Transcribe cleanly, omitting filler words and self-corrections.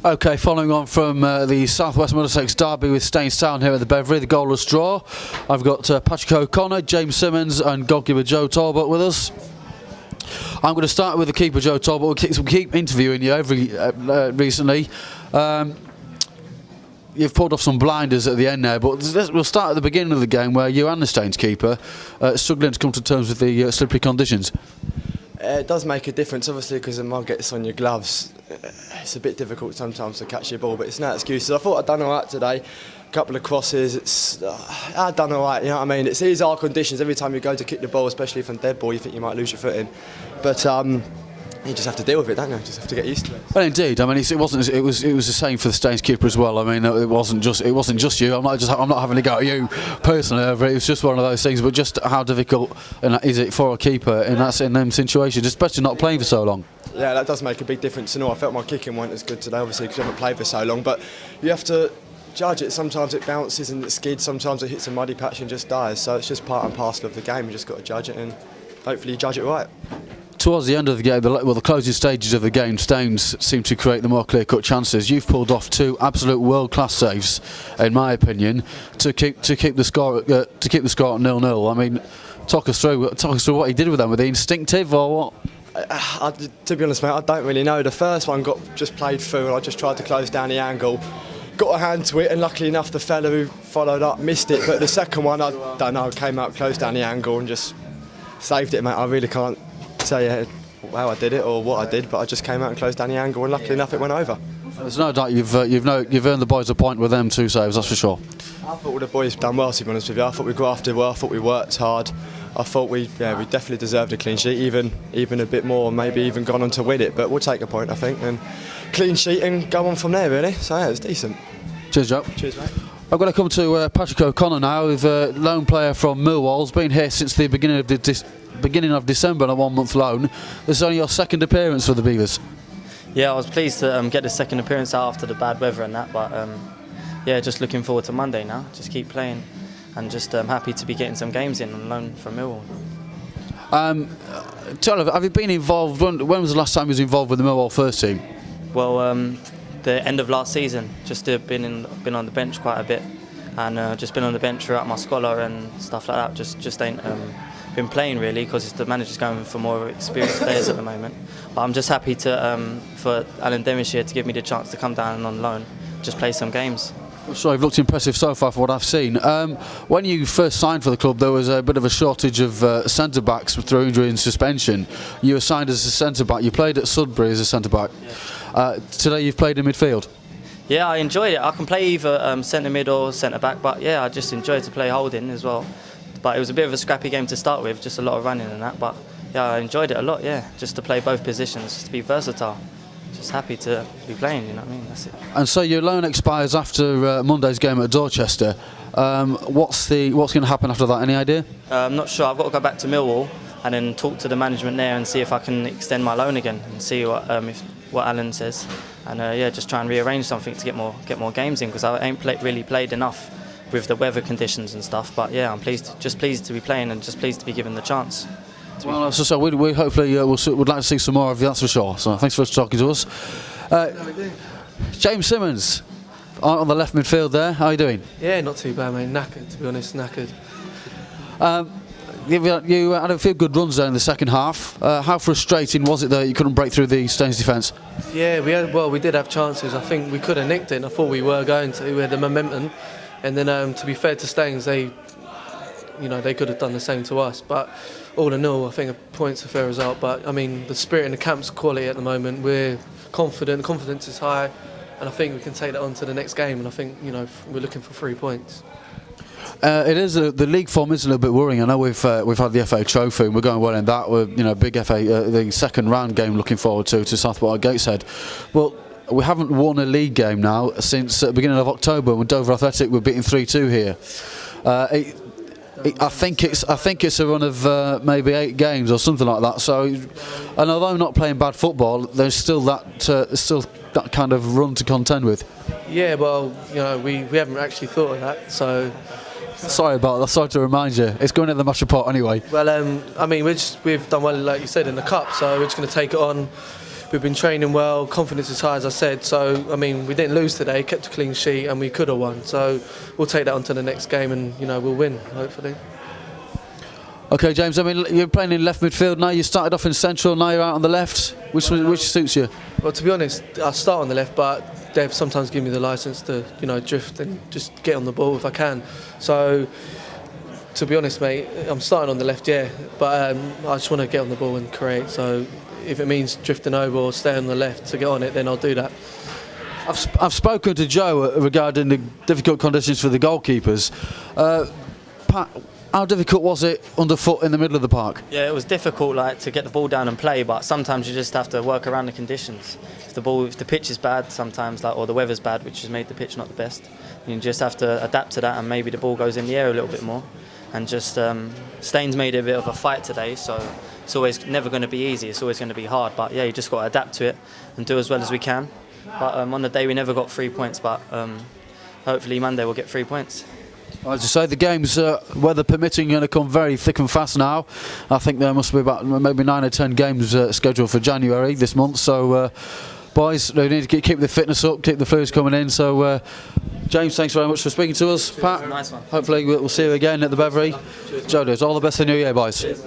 Okay, following on from the South West Middlesex derby with Staines Town here at the Beverley, the goalless draw. I've got Patrick O'Connor, James Simmons and goalkeeper Joe Talbot with us. I'm going to start with the keeper, Joe Talbot. We'll keep interviewing you recently. You've pulled off some blinders at the end there, but we'll start at the beginning of the game where you and the Staines keeper struggling to come to terms with the slippery conditions. It does make a difference, obviously, because the mud gets on your gloves. It's a bit difficult sometimes to catch your ball, but it's no excuses. I thought I'd done all right today. A couple of crosses. I've done all right, you know what I mean? These are conditions. Every time you go to kick the ball, especially from dead ball, you think you might lose your footing. But you just have to deal with it, don't you? You just have to get used to it. Well, indeed. I mean, it was the same for the Staines keeper as well. I mean, it wasn't just you. I'm not having to go at you personally over it. It was just one of those things. But just how difficult is it for a keeper in them situations, especially not playing for so long? Yeah, that does make a big difference. I felt my kicking weren't as good today, obviously, because I haven't played for so long. But you have to judge it. Sometimes it bounces and it skids. Sometimes it hits a muddy patch and just dies. So it's just part and parcel of the game. You just got to judge it, and hopefully you judge it right. Towards the end of the game, the closing stages of the game, Staines seemed to create the more clear-cut chances. You've pulled off two absolute world-class saves, in my opinion, to keep the score at 0-0. I mean, talk us through what he did with them. Were they instinctive or what? To be honest, mate, I don't really know. The first one got just played through, and I just tried to close down the angle. Got a hand to it, and luckily enough, the fella who followed up missed it. But the second one, I don't know, came out, closed down the angle, and just saved it, mate. I really can't say how I did it or what I did, but I just came out and closed down the angle, and luckily enough it went over. There's no doubt you've earned the boys a point with them two saves, that's for sure. I thought all the boys done well, to be honest with you. I thought we grafted well, I thought we worked hard. I thought we definitely deserved a clean sheet, even a bit more, maybe even gone on to win it, but we'll take a point, I think, and clean sheet and go on from there, really. So yeah, it was decent. Cheers, Joe. Cheers, mate. I'm going to come to Patrick O'Connor now, who's a lone player from Millwall. He's been here since the beginning of December on a 1-month loan. This is only your second appearance for the Beavers. Yeah, I was pleased to get the second appearance out after the bad weather and that, but yeah, just looking forward to Monday now. Just keep playing, and just happy to be getting some games in on loan from Millwall. Have you been involved? When was the last time you was involved with the Millwall first team? Well, the end of last season. Just been on the bench quite a bit, and just been on the bench throughout my scholar and stuff like that. Just ain't been playing really, because the manager's going for more experienced players at the moment. But I'm just happy for Alan Devonshire to give me the chance to come down on loan, just play some games. So you've looked impressive so far for what I've seen. When you first signed for the club, there was a bit of a shortage of centre-backs through injury and suspension. You were signed as a centre-back. You played at Sudbury as a centre-back. Today you've played in midfield. Yeah, I enjoyed it. I can play either centre-mid or centre-back, but yeah, I just enjoyed to play holding as well. But it was a bit of a scrappy game to start with, just a lot of running and that. But yeah, I enjoyed it a lot, yeah, just to play both positions, just to be versatile. Just happy to be playing, you know what I mean, that's it. And so your loan expires after Monday's game at Dorchester. What's going to happen after that, any idea? I'm not sure. I've got to go back to Millwall and then talk to the management there and see if I can extend my loan again and see what Alan says. And yeah, just try and rearrange something to get more games in, because I ain't really played enough with the weather conditions and stuff. But yeah, I'm pleased to be playing and just pleased to be given the chance. Well, so we hopefully would like to see some more of you, that's for sure. So thanks for talking to us. James Simmons on the left midfield there. How are you doing? Yeah, not too bad, mate. Knackered, to be honest, knackered. You had a few good runs there in the second half. How frustrating was it that you couldn't break through the Staines defence? Yeah, we did have chances. I think we could have nicked it, and I thought we were going to. We had the momentum, and then to be fair to Staines, they could have done the same to us. But all in all, I think a point's a fair result. But I mean, the spirit in the camp's quality at the moment. We're confident. Confidence is high, and I think we can take that on to the next game. And I think we're looking for 3 points. It is the league form is a little bit worrying. I know we've had the FA Trophy and we're going well in that. We're big FA the second round game looking forward to Southport at Gateshead. Well, we haven't won a league game now since the beginning of October when Dover Athletic were beaten 3-2 here. I think it's a run of maybe 8 games or something like that. So, and although not playing bad football, there's still that kind of run to contend with. Yeah, well, we haven't actually thought of that. So. Sorry about that. Sorry to remind you. It's going in the match report anyway. Well, I mean, we've done well, like you said, in the cup, so we're just going to take it on we've been training well, confidence is high as I said. So I mean, we didn't lose today, kept a clean sheet, and we could have won. So we'll take that on to the next game, and we'll win hopefully. Okay, James. I mean, you're playing in left midfield now. You started off in central. Now you're out on the left. Which suits you? Well, to be honest, I start on the left, but they've sometimes given me the licence to drift and just get on the ball if I can. So to be honest, mate, I'm starting on the left, yeah, but I just want to get on the ball and create. So if it means drifting over or staying on the left to get on it, then I'll do that. I've spoken to Joe regarding the difficult conditions for the goalkeepers. Pat, how difficult was it underfoot in the middle of the park? Yeah, it was difficult, to get the ball down and play, but sometimes you just have to work around the conditions. If the pitch is bad sometimes, or the weather's bad, which has made the pitch not the best, you just have to adapt to that, and maybe the ball goes in the air a little bit more. And just Staines made it a bit of a fight today, so it's always never going to be easy. It's always going to be hard, but yeah, you just got to adapt to it and do as well as we can. But on the day we never got 3 points, but hopefully Monday we'll get 3 points. As you say, the game's, weather permitting, going to come very thick and fast now. I think there must be about maybe 9 or 10 games scheduled for January this month. So, boys, we need to keep the fitness up, keep the fluids coming in. So, James, thanks very much for speaking to us. Pat, Nice one. Hopefully we'll see you again at the Beverley. Joe, all the best in the new year, boys. Cheers.